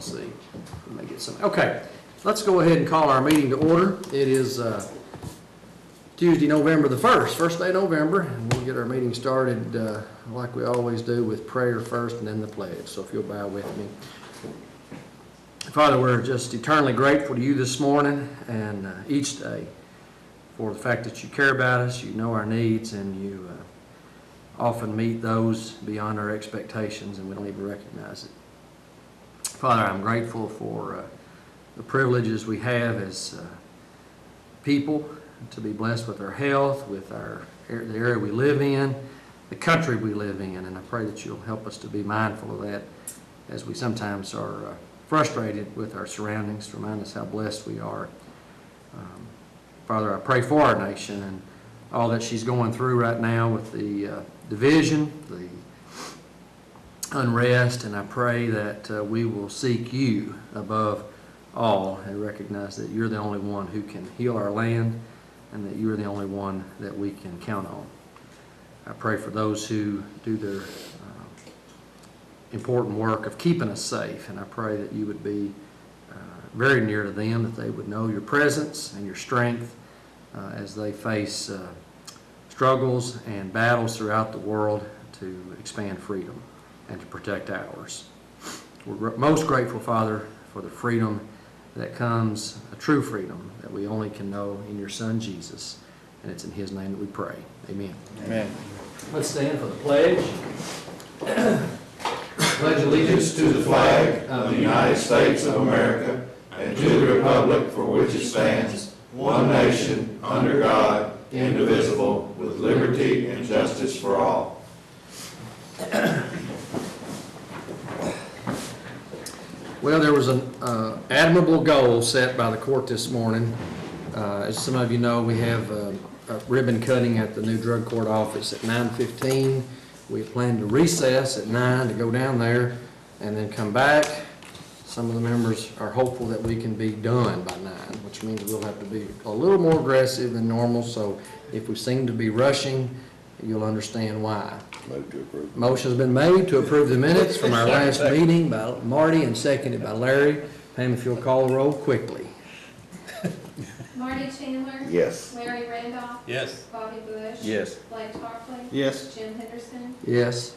and see. We may get some. Okay, let's go ahead and call our meeting to order. It is Tuesday, November the 1st, first day of November, and we'll get our meeting started like we always do with prayer first and then the pledge. So if you'll bow with me. Father, we're just eternally grateful to you this morning and each day for the fact that you care about us, you know our needs, and you often meet those beyond our expectations, and we don't even recognize it. Father, I'm grateful for the privileges we have as people to be blessed with our health, with the area we live in, the country we live in, and I pray that you'll help us to be mindful of that as we sometimes are frustrated with our surroundings, to remind us how blessed we are. Father, I pray for our nation and all that she's going through right now with the division, the unrest, and I pray that we will seek you above all and recognize that you're the only one who can heal our land and that you're the only one that we can count on. I pray for those who do their important work of keeping us safe, and I pray that you would be very near to them, that they would know your presence and your strength as they face struggles and battles throughout the world to expand freedom and to protect ours. We're most grateful, Father, for the freedom that comes, a true freedom that we only can know in your Son, Jesus, and it's in his name that we pray. Amen. Amen. Let's stand for the pledge. Pledge allegiance To the flag of the United States of America and to the republic for which it stands, one nation, under God, indivisible, with liberty and justice for all. Well, there was an admirable goal set by the court this morning. As some of you know, we have a ribbon cutting at the new drug court office at 9:15. We plan to recess at 9 to go down there and then come back. Some of the members are hopeful that we can be done by 9, which means we'll have to be a little more aggressive than normal. So if we seem to be rushing, you'll understand why. Move to approve. Motion's been made to approve the minutes from our last meeting by Marty and seconded by Larry. Pam, if you'll call the roll quickly. Marty Chandler? Yes. Larry Randolph? Yes. Bobby Bush? Yes. Blake Tarpley? Yes. Jim Henderson? Yes.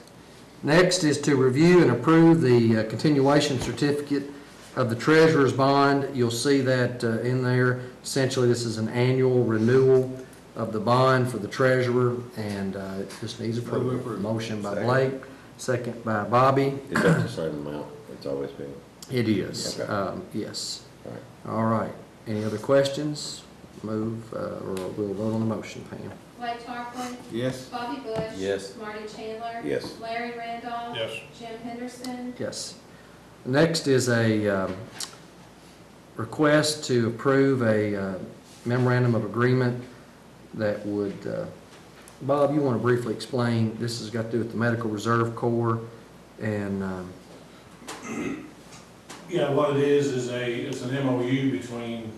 Next is to review and approve the continuation certificate of the treasurer's bond. You'll see that in there. Essentially, this is an annual renewal of the bond for the treasurer, and it just needs approval. Motion by Blake, second by Bobby. Is that the same amount it's always been? It is. Okay. Yes. All right. All right. Any other questions? Move, or we'll vote on the motion, Pam. Blake Tarpley? Yes. Bobby Bush? Yes. Marty Chandler? Yes. Larry Randolph? Yes. Jim Henderson? Yes. Next is a request to approve a memorandum of agreement that would, Bob, you want to briefly explain, this has got to do with the Medical Reserve Corps, and yeah, what it is it's an MOU between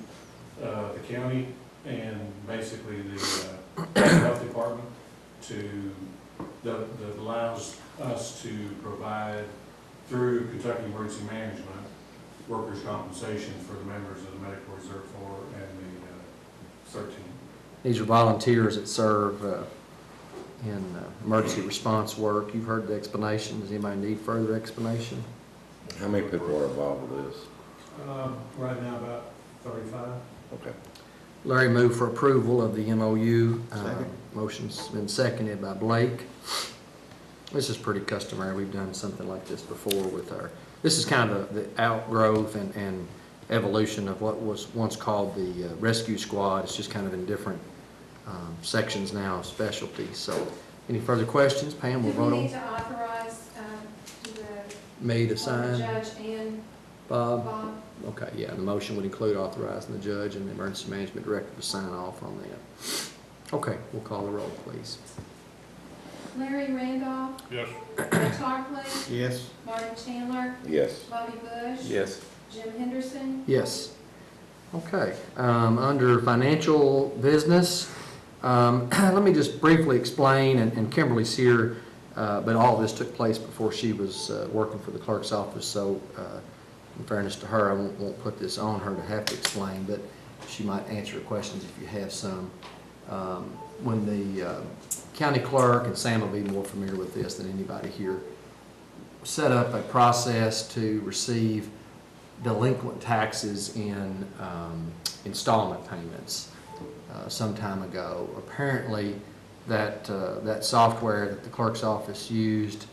the county and basically the health department that allows us to provide through Kentucky Emergency Management workers' compensation for the members of the Medical Reserve Corps and the 13. these are volunteers that serve in emergency response work. You've heard the explanation. Does anybody need further explanation? How many people are involved with this? Right now about 35. Okay. Larry moved for approval of the MOU. Second. Motion's been seconded by Blake. This is pretty customary. We've done something like this before with this is kind of the outgrowth and evolution of what was once called the rescue squad. It's just kind of in different sections now of specialties. So any further questions? Pam, we'll Do vote we on. need to authorize Me to the sign. judge and Bob? Bob? Okay, yeah, the motion would include authorizing the judge and the emergency management director to sign off on that. Okay, we'll call the roll, please. Larry Randolph? Yes. Blake Tarpley? Yes. Marty Chandler? Yes. Bobby Bush? Yes. Jim Henderson? Yes. Okay, under financial business, let me just briefly explain, and Kimberly's here, but all of this took place before she was working for the clerk's office, so fairness to her, I won't put this on her to have to explain, but she might answer your questions if you have some. When the county clerk, and Sam will be more familiar with this than anybody here, set up a process to receive delinquent taxes in installment payments some time ago. Apparently, that software that the clerk's office used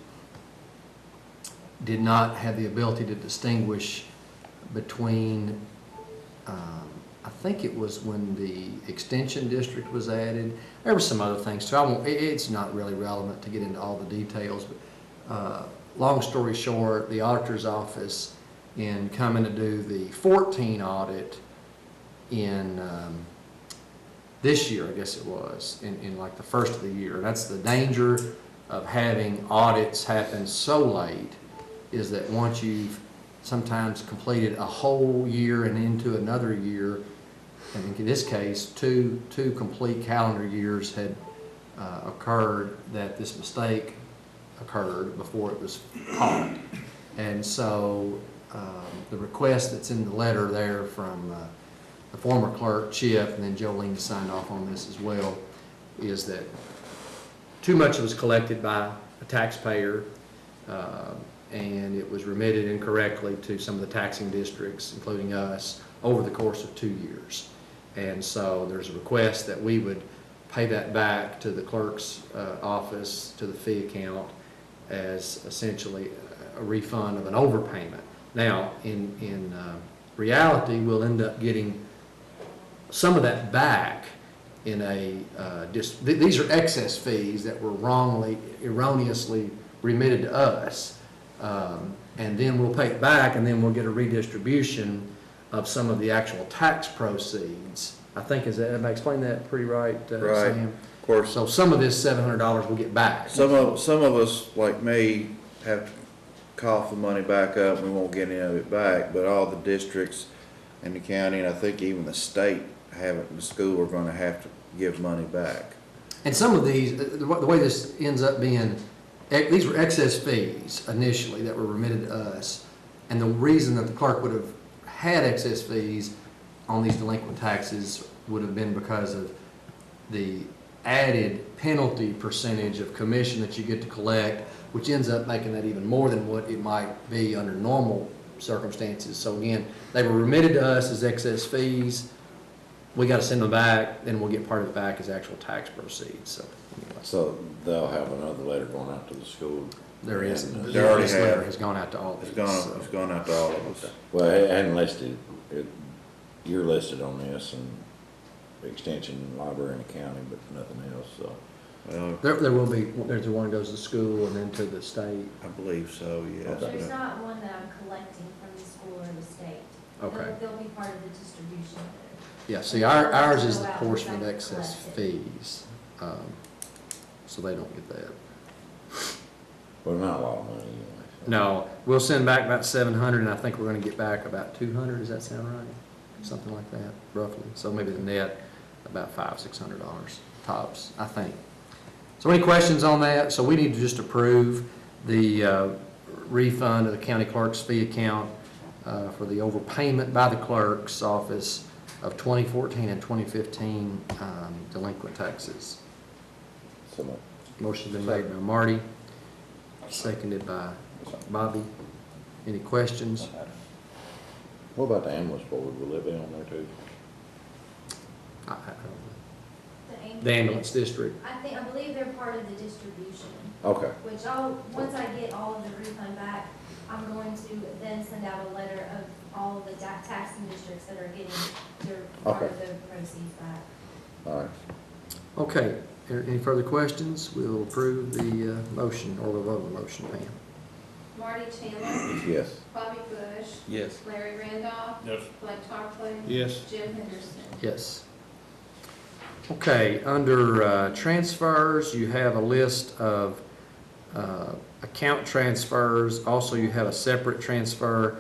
did not have the ability to distinguish between, I think it was when the extension district was added. There were some other things too. It's not really relevant to get into all the details, but long story short, the auditor's office, in coming to do the 14 audit in this year, I guess it was, in like the first of the year. That's the danger of having audits happen so late, is that once you've sometimes completed a whole year and into another year, and in this case, two complete calendar years had occurred, that this mistake occurred before it was caught. And so the request that's in the letter there from the former clerk, Chip, and then Jolene signed off on this as well, is that too much was collected by a taxpayer, and it was remitted incorrectly to some of the taxing districts, including us, over the course of 2 years. And so there's a request that we would pay that back to the clerk's office, to the fee account, as essentially a refund of an overpayment. Now, in reality, we'll end up getting some of that back in a, these are excess fees that were erroneously remitted to us. And then we'll pay it back, and then we'll get a redistribution of some of the actual tax proceeds. I think, am I explaining that pretty right, Right. Sam? Of course, So some of this $700 we'll get back. some of us, like me, have to cough the money back up, we won't get any of it back, but all the districts in the county, and I think even the state, the school are gonna have to give money back. And some of these, the way this ends up being, these were excess fees initially that were remitted to us. And the reason that the clerk would have had excess fees on these delinquent taxes would have been because of the added penalty percentage of commission that you get to collect, which ends up making that even more than what it might be under normal circumstances. So again, they were remitted to us as excess fees. We got to send them back, then we'll get part of it back as actual tax proceeds. So anyway, So they'll have another letter going out to the school. there is. And, They already This letter have. has gone out to all It's these. gone, it's gone out to all of us. Well, it hadn't listed, you're listed on this, and extension, library, and county, but nothing else, so. Well, There will be, there's the one that goes to school and then to the state. I believe so, yes. Okay. There's not one that I'm collecting from the school or the state. Okay. They'll be part of the distribution. Yeah, see, ours is the portion of excess fees, so they don't get that. Well, not a lot of money anyway. So. No, we'll send back about 700, and I think we're gonna get back about 200, does that sound right? Something like that, roughly. So maybe the net, about $500-600 tops, I think. So any questions on that? So we need to just approve the refund of the county clerk's fee account for the overpayment by the clerk's office of 2014 and 2015 delinquent taxes. So much. Motion's been made by Marty, seconded by Bobby. Any questions? What about the ambulance board? Will it be on there too? I don't know. The The ambulance district. I believe they're part of the distribution, Okay. which once I get all of the refund back, I'm going to then send out a letter of all of the taxing districts that are getting their part of the proceeds back. All right. Okay, any further questions? We'll approve the motion, or we'll vote on the motion, Pam. Marty Chandler, Yes. Bobby Bush, Yes. Larry Randolph, Yes. Blake Tarpley, Yes. Jim Henderson. Yes. Okay, under transfers, you have a list of account transfers. Also, you have a separate transfer,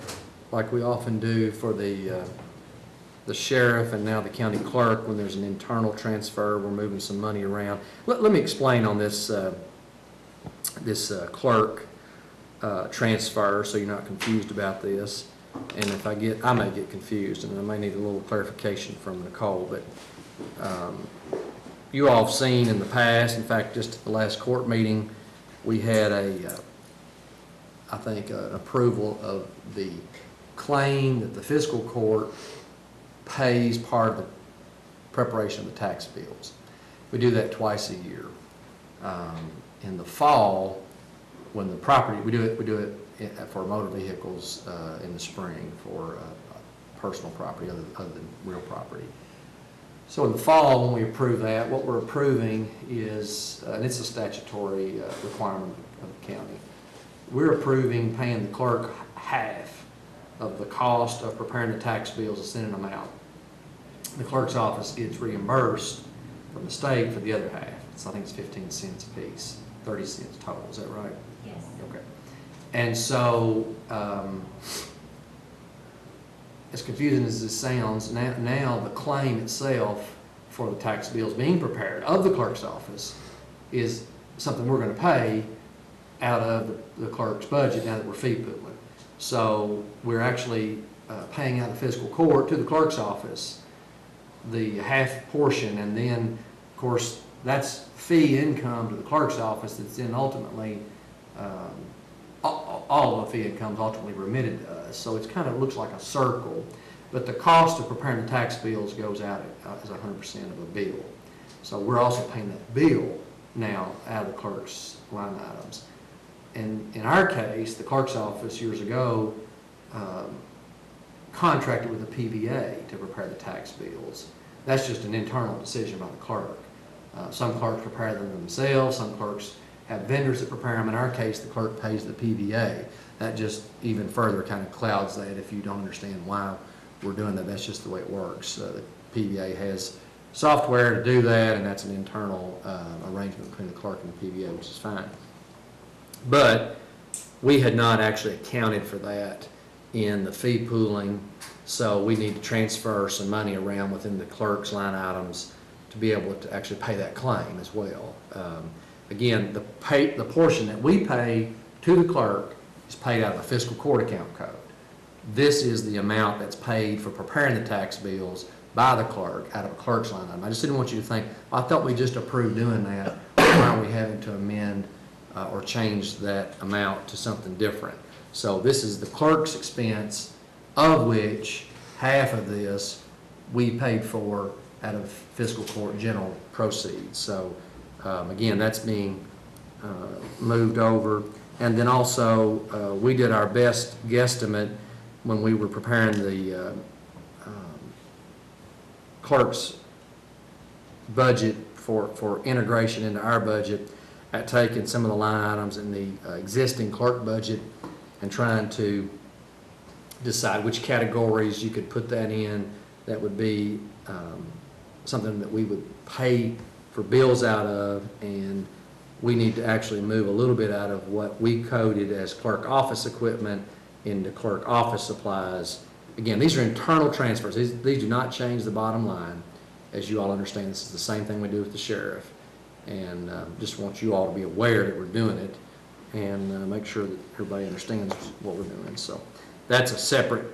like we often do for the sheriff and now the county clerk. When there's an internal transfer, we're moving some money around. Let me explain on this clerk transfer, so you're not confused about this. and if I may get confused, and I may need a little clarification from Nicole, but you all have seen in the past, in fact, just at the last court meeting, we had I think, an approval of the claim that the fiscal court pays part of the preparation of the tax bills. We do that twice a year. In the fall, when the property, we do it for motor vehicles in the spring for personal property other than real property. So in the fall, when we approve that, what we're approving is, and it's a statutory requirement of the county, we're approving paying the clerk half of the cost of preparing the tax bills and sending them out. The clerk's office gets reimbursed from the state for the other half. I think it's 15 cents a piece, 30 cents total, is that right? Yes. Okay. And so, as confusing as this sounds, now the claim itself for the tax bills being prepared of the clerk's office is something we're going to pay out of the clerk's budget now that we're fee pooling. So we're actually paying out of fiscal court to the clerk's office the half portion, and then, of course, that's fee income to the clerk's office that's then ultimately, all of the fee income is ultimately remitted to us. So it kind of looks like a circle, but the cost of preparing the tax bills goes out as 100% of a bill. So we're also paying that bill now out of the clerk's line items. And in our case, the clerk's office years ago contracted with the PBA to prepare the tax bills. That's just an internal decision by the clerk. Some clerks prepare them themselves, some clerks have vendors that prepare them. In our case, the clerk pays the PBA. That just even further kind of clouds that if you don't understand why we're doing that. That's just the way it works. The PBA has software to do that, and that's an internal arrangement between the clerk and the PBA, which is fine. But we had not actually accounted for that in the fee pooling, so we need to transfer some money around within the clerk's line items to be able to actually pay that claim as well. Again, the portion that we pay to the clerk is paid out of the fiscal court account code. This is the amount that's paid for preparing the tax bills by the clerk out of a clerk's line item. I just didn't want you to think, well, I thought we just approved doing that. Why are we having to amend or change that amount to something different? So this is the clerk's expense, of which half of this we paid for out of fiscal court general proceeds. So again, that's being moved over. And then also, we did our best guesstimate when we were preparing the clerk's budget for integration into our budget, at taking some of the line items in the existing clerk budget and trying to decide which categories you could put that in that would be something that we would pay for bills out of, and we need to actually move a little bit out of what we coded as clerk office equipment into clerk office supplies. Again, these are internal transfers. These do not change the bottom line. As you all understand, this is the same thing we do with the sheriff. And just want you all to be aware that we're doing it and make sure that everybody understands what we're doing. So that's a separate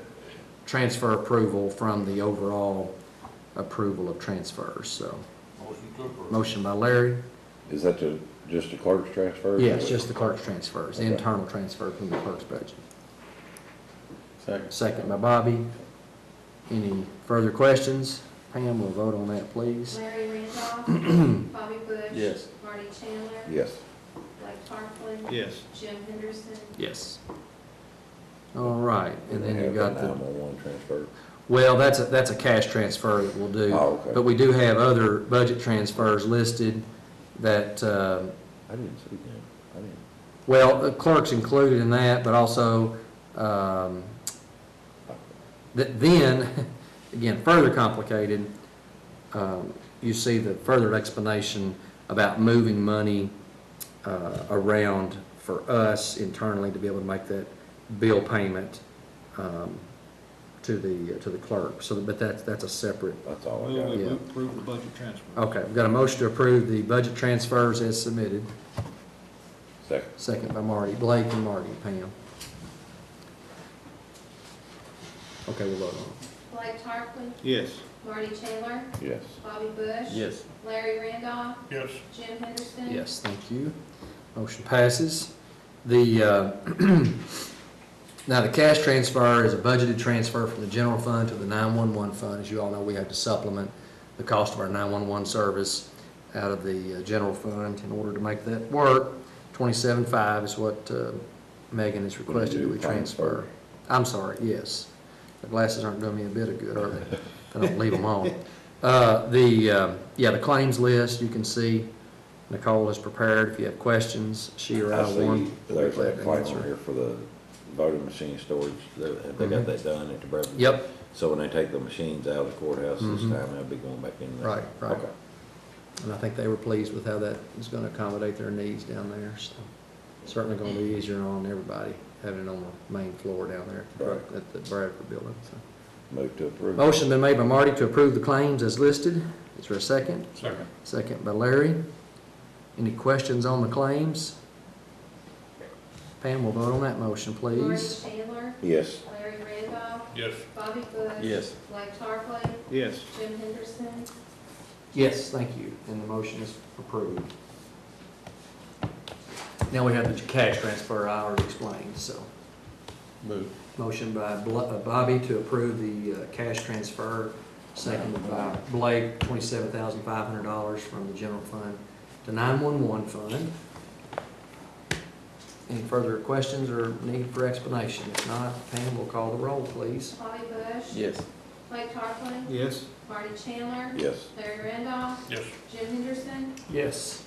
transfer approval from the overall approval of transfers. So motion by Larry. Is that just the clerk's transfer? Yes, just the clerk's transfers, the internal transfer from the clerk's budget. Second. Second by Bobby. Any further questions? Pam, will vote on that, please. Larry Randolph. Bobby Bush. Yes. Marty Chandler. Yes. Blake Parkley. Yes. Jim Henderson. Yes. All right, and then you got the, 911 transfer. well, that's a cash transfer that we'll do. Oh, okay. But we do have other budget transfers listed that, I didn't see that. I didn't. well, the clerk's included in that, but also, that then, again, further complicated, you see the further explanation about moving money around for us internally to be able to make that bill payment to the clerk. So, but that's a separate. That's all I Move got. we Yeah. approve the budget transfer. Okay, we've got a motion to approve the budget transfers as submitted. Second. Second by Marty. Blake and Marty. Pam. Okay, we'll vote on it. Blake Tarpley, Yes. Marty Taylor, Yes. Bobby Bush. Yes. Larry Randolph, Yes. Jim Henderson. Yes, thank you. Motion passes. The, now the cash transfer is a budgeted transfer from the general fund to the 911 fund. As you all know, we have to supplement the cost of our 911 service out of the general fund in order to make that work. 27.5 is what Megan has requested that we transfer. I'm sorry, yes. The glasses aren't doing me a bit of good, are they? If I don't leave them on. The claims list, you can see Nicole has prepared. If you have questions, she or I I will see one. there's a claim on here for the voting machine storage. They got that done at the Bradford? Yep, So when they take the machines out of the courthouse this Mhm. time, they'll be going back in there? right. Okay. And I think they were pleased with how that is going to accommodate their needs down there. So certainly going to be easier on everybody having it on the main floor down there Right. at the Bradford building. So. Move to approve. Motion been made by Marty to approve the claims as listed. Is there a second? Second. Second by Larry. Any questions on the claims? Pam will vote on that motion, Marty please. Taylor, Yes. Larry Randolph, Yes. Bobby Bush. Yes. Blake Tarpley, Yes. Jim Henderson. Yes, thank you, and the motion is approved. Now we have the cash transfer I already explained, so. Move. Motion by Bobby to approve the cash transfer, seconded by Blake, $27,500 from the general fund to 911 fund. Any further questions or need for explanation? If not, Pam will call the roll, please. Bobby Bush. Yes. Blake Tarpley, Yes. Marty Chandler. Yes. Larry Randolph, Yes. Jim Henderson. Yes.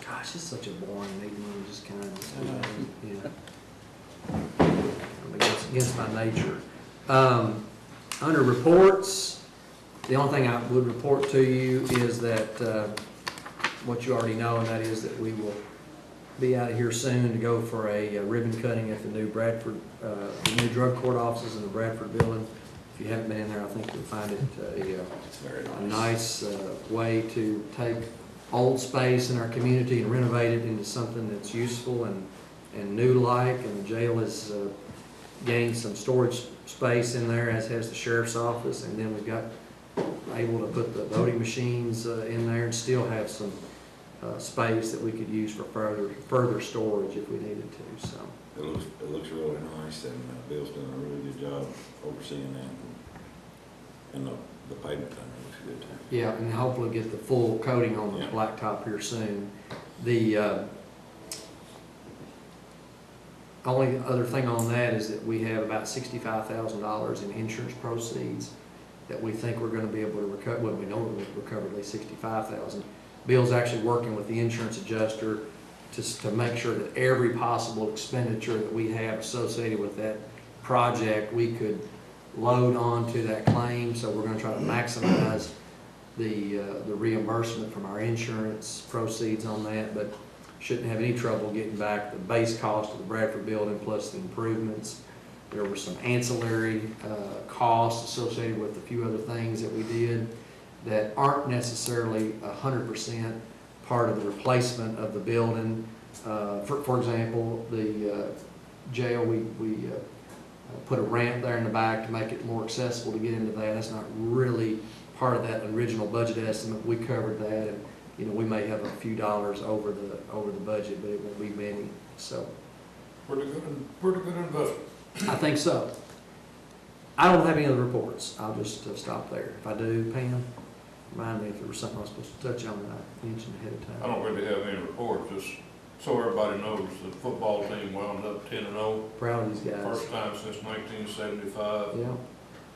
Gosh, it's such a boring meeting, we just kind of, yeah. Against my nature. Under reports, the only thing I would report to you is that, what you already know, and that is that we will be out of here soon to go for a ribbon cutting at the new Bradford, the new drug court offices in the Bradford building. If you haven't been in there, I think you'll find it It's very a nice. nice way to take old space in our community and renovate it into something that's useful and new-like. And the jail has gained some storage space in there, as has the sheriff's office. And then we've got able to put the voting machines in there and still have some space that we could use for further storage if we needed to. So. It looks really nice, and Bill's doing a really good job overseeing that. And the pavement down there looks good too. Yeah, and hopefully get the full coating on the Yeah. blacktop here soon. The only other thing on that is that we have about $65,000 in insurance proceeds that we think we're gonna be able to recover. Well, we know we're gonna recover at least $65,000. Bill's actually working with the insurance adjuster to make sure that every possible expenditure that we have associated with that project, we could load onto that claim. So we're gonna try to maximize the reimbursement from our insurance proceeds on that, but shouldn't have any trouble getting back the base cost of the Bradford building plus the improvements. There were some ancillary costs associated with a few other things that we did that aren't necessarily 100% part of the replacement of the building. For example, the jail, we put a ramp there in the back to make it more accessible to get into that. That's not really part of that original budget estimate. We covered that, and we may have a few dollars over the budget, but it won't be many. So Pretty good investment. I think so. I don't have any other reports. I'll just stop there. If I do, Pam, remind me if there was something I was supposed to touch on that I mentioned ahead of time. I don't really have any reports, just so everybody knows, the football team wound up 10-0. Proud of these guys. First time since 1975. Yeah.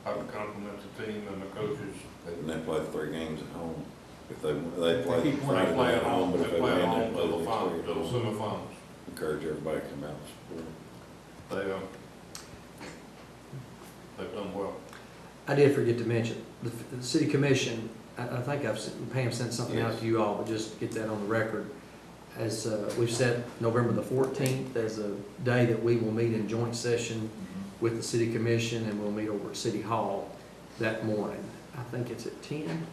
I can compliment the team and the coaches. And they play 3 games at home. If they play They Friday play night at home, but they if they play win, at they home play till the the next finals, week. till the semifinals. Encourage everybody to come out and support. They've done well. I did forget to mention, the city commission, I think Pam sent something out to you all, but just to get that on the record. As we've set November the 14th as a day that we will meet in joint session with the city commission, and we'll meet over at City Hall that morning. I think it's at 10?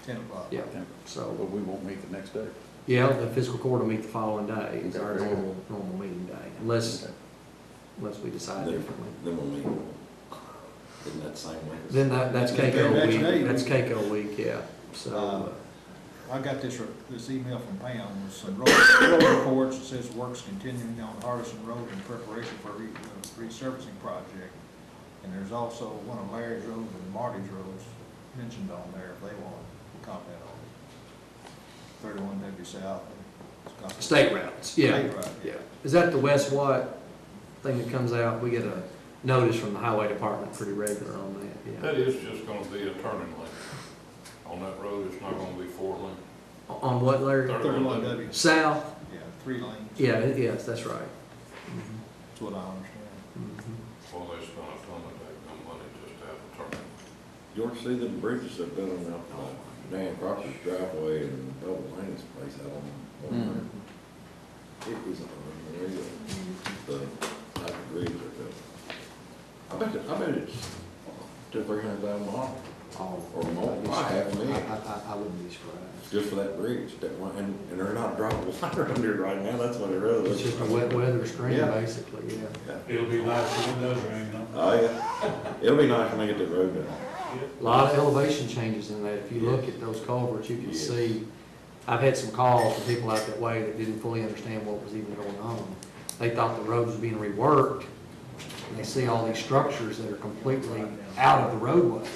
10 o'clock. Yeah, so, But we won't meet the next day. yeah, the fiscal court will meet the following day. It's our Okay. normal meeting day, unless we decide Then- differently. Then we'll meet. Then that's That's KO next week, day. that's KO week, yeah, so, I got this email from Pam with some road reports. It says work's continuing on Hardison Road in preparation for a resurfacing project. And there's also one of Larry's roads and Marty's roads mentioned on there if they want to comment on it. 31 W South. state routes, yeah. State route, Yeah. Is that the West White thing that comes out? We get a notice from the highway department pretty regular on that, yeah. That is just gonna be a turning lane. On that road, it's not gonna be 4 lane. On what, Larry? 31 W. South? Yeah, 3 lanes. Yeah, yes, that's right. Mhm. That's what I understand. Mhm. Well, they spent a ton of that money just to have a turning. You want to see the bridges that built on up Dan Cropper's driveway and Double Lane's place out on Mhm. It is unreal, the type of bridge they're building. I bet it's $200,000-300,000 or more, probably $500,000. I wouldn't be surprised. Just for that bridge, that one, and there's not dropping water under it right now, that's what it really It's is. just a wet weather screen, Yeah. basically, yeah. Yeah. It'll be nice when it does rain, though. Oh, yeah, it'll be nice when they get that road done. A lot of elevation changes in that. If you look at those culverts, you can Yes. see, I've had some calls from people out that way that didn't fully understand what was even going on. They thought the road was being reworked, and they see all these structures that are completely out of the roadway.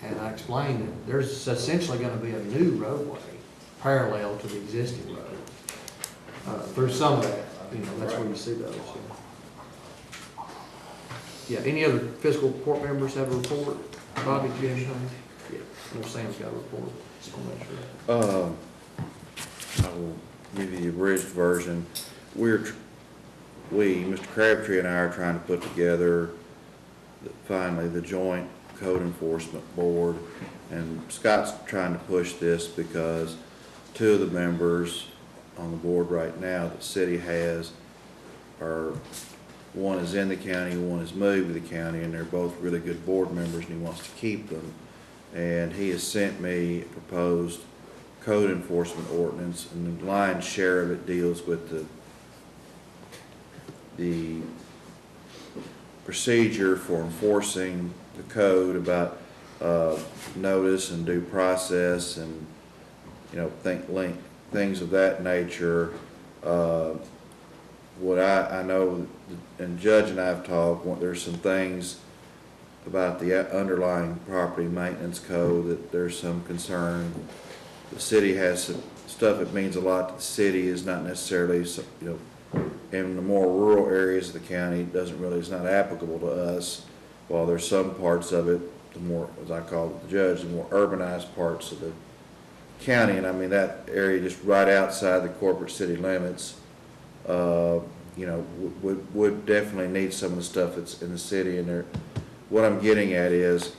And I explained that there's essentially gonna be a new roadway parallel to the existing road. Through some of that, that's where you see those, yeah. Yeah, any other fiscal court members have a report? Bobby, do you have anything? Yeah, I know Sam's got a report, just wanna make sure. I will give you the abridged version. Mr. Crabtree and I are trying to put together, finally, the joint code enforcement board. And Scott's trying to push this because 2 of the members on the board right now that the city has one is in the county, one is moved to the county, and they're both really good board members, and he wants to keep them. And he has sent me a proposed code enforcement ordinance, and the lion's share of it deals with the procedure for enforcing the code about notice and due process and things of that nature. What I know, and Judge and I have talked, there's some things about the underlying property maintenance code that there's some concern. The city has some stuff that means a lot to the city is not necessarily, in the more rural areas of the county, it's not applicable to us. While there's some parts of it, the more, as I call it, the judge, the more urbanized parts of the county, and I mean that area just right outside the corporate city limits, would definitely need some of the stuff that's in the city. And there, what I'm getting at is,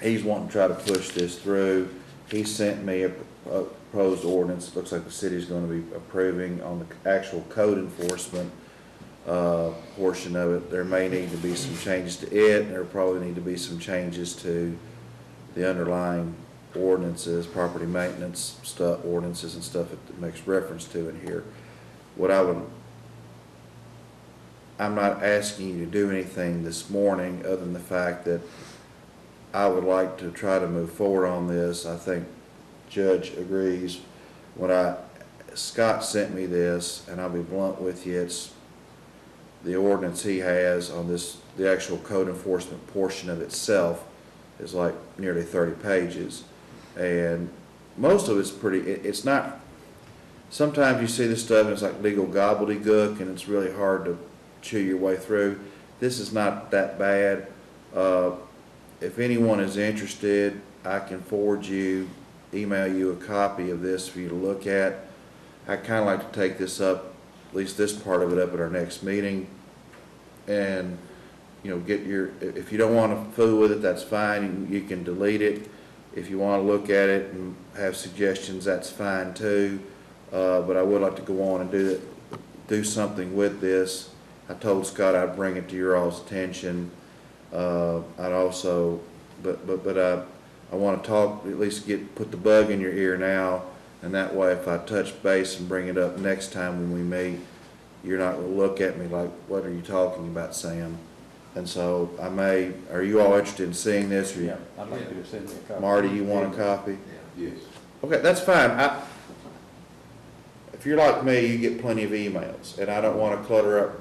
he's wanting to try to push this through. He sent me a proposed ordinance. Looks like the city's going to be approving on the actual code enforcement portion of it. There may need to be some changes to it, and there probably need to be some changes to the underlying ordinances, property maintenance stuff, ordinances and stuff that makes reference to in here. I'm not asking you to do anything this morning other than the fact that I would like to try to move forward on this. I think Judge agrees. Scott sent me this, and I'll be blunt with you, it's the ordinance he has on this, the actual code enforcement portion of itself is like nearly 30 pages. And most of it's it's not, sometimes you see this stuff and it's like legal gobbledygook and it's really hard to chew your way through. This is not that bad. If anyone is interested, I can email you a copy of this for you to look at. I kind of like to take this up, at least this part of it up at our next meeting, and if you don't want to fool with it, that's fine. You can delete it. If you want to look at it and have suggestions, that's fine too. But I would like to go on and do something with this. I told Scott I'd bring it to your all's attention. I'd also, I want to talk, at least put the bug in your ear now, and that way if I touch base and bring it up next time when we meet, you're not going to look at me like, what are you talking about, Sam? And so are you all interested in seeing this? Or I'd like you to send me a copy. Marty, you want a copy? Yes. Okay, that's fine. If you're like me, you get plenty of emails, and I don't want to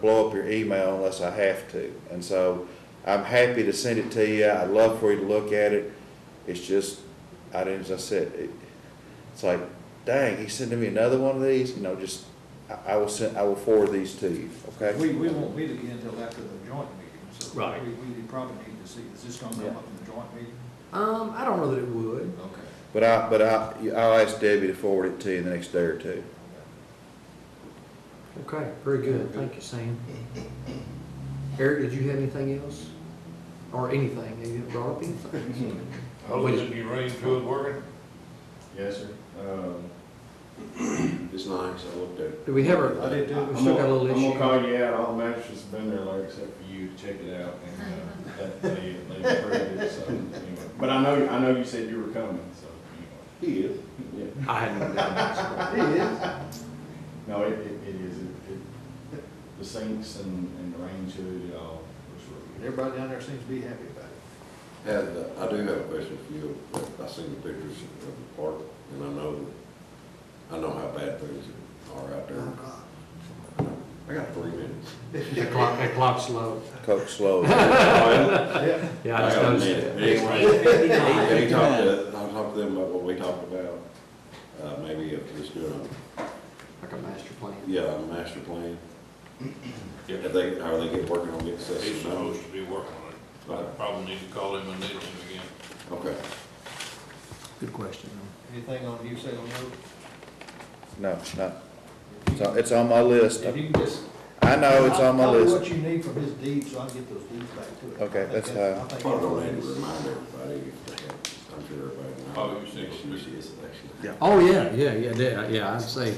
blow up your email unless I have to. And so I'm happy to send it to you. I'd love for you to look at it. It's just, as I said, it's like, dang, he's sending me another one of these. I will forward these to you. Okay. We won't meet again until after the joint meeting, so Right. we probably need to see, is this gonna come up in the joint meeting? I don't know that it would. Okay. But I'll ask Debbie to forward it to you in the next day or two. Okay, very good. Thank you, Sam. Eric, did you have anything else? Or anything? Have you brought up anything? Oh, is your range good working? Yes, sir. It's nice, I looked at it. Do we have our, I did too. we still got a little I'm gonna issue? call you out, all the mattresses have been there, Larry, except for you to check it out, and, they approved it, so, anyway. But I know you said you were coming, so, anyway. He is. Yeah. I hadn't even done that. He is. No, it is, the sinks and the range hood, it all looks really good. Everybody down there seems to be happy about it. And I do have a question for you. I seen the pictures of the park, and I know how bad things are out there. I got 3 minutes. That clock's slow. Coach Slow. Yeah. Yeah, I just got a noticed minute. that. I talked to them about what we talked about, maybe if it's doing Like a master plan. a master plan. Yep. Are they working on getting He's system done? supposed to be working on it. But I probably need to call him and need him again. Okay. Good question. Anything on you, Salem Road? No, it's on my list. If you can just. I know it's on my Tell me list. what you need from his deeds, so I can get those deeds back to it. Okay, I think that's I fine. think Probably don't that's- need to remind everybody if they have, I'm sure everybody knows. Oh, you said- Next year's election. Yeah. Oh, yeah, I'd say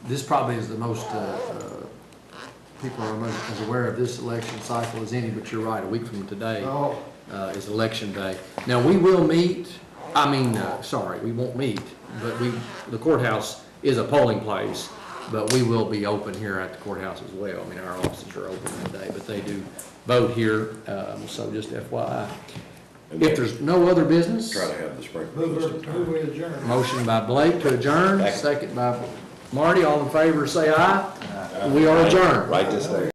this probably is the most, people are as aware of this election cycle as any, but you're right, a week from today Oh, is election day. Now, we will meet, we won't meet, but the courthouse is a polling place, but we will be open here at the courthouse as well. I mean, our offices are open today, but they do vote here, so just FYI. If there's no other business, Try to have the sprinkler move system turned. we adjourn. motion by Blake to adjourn, second by Marty, all in favor, say aye. We are adjourned. Right this day.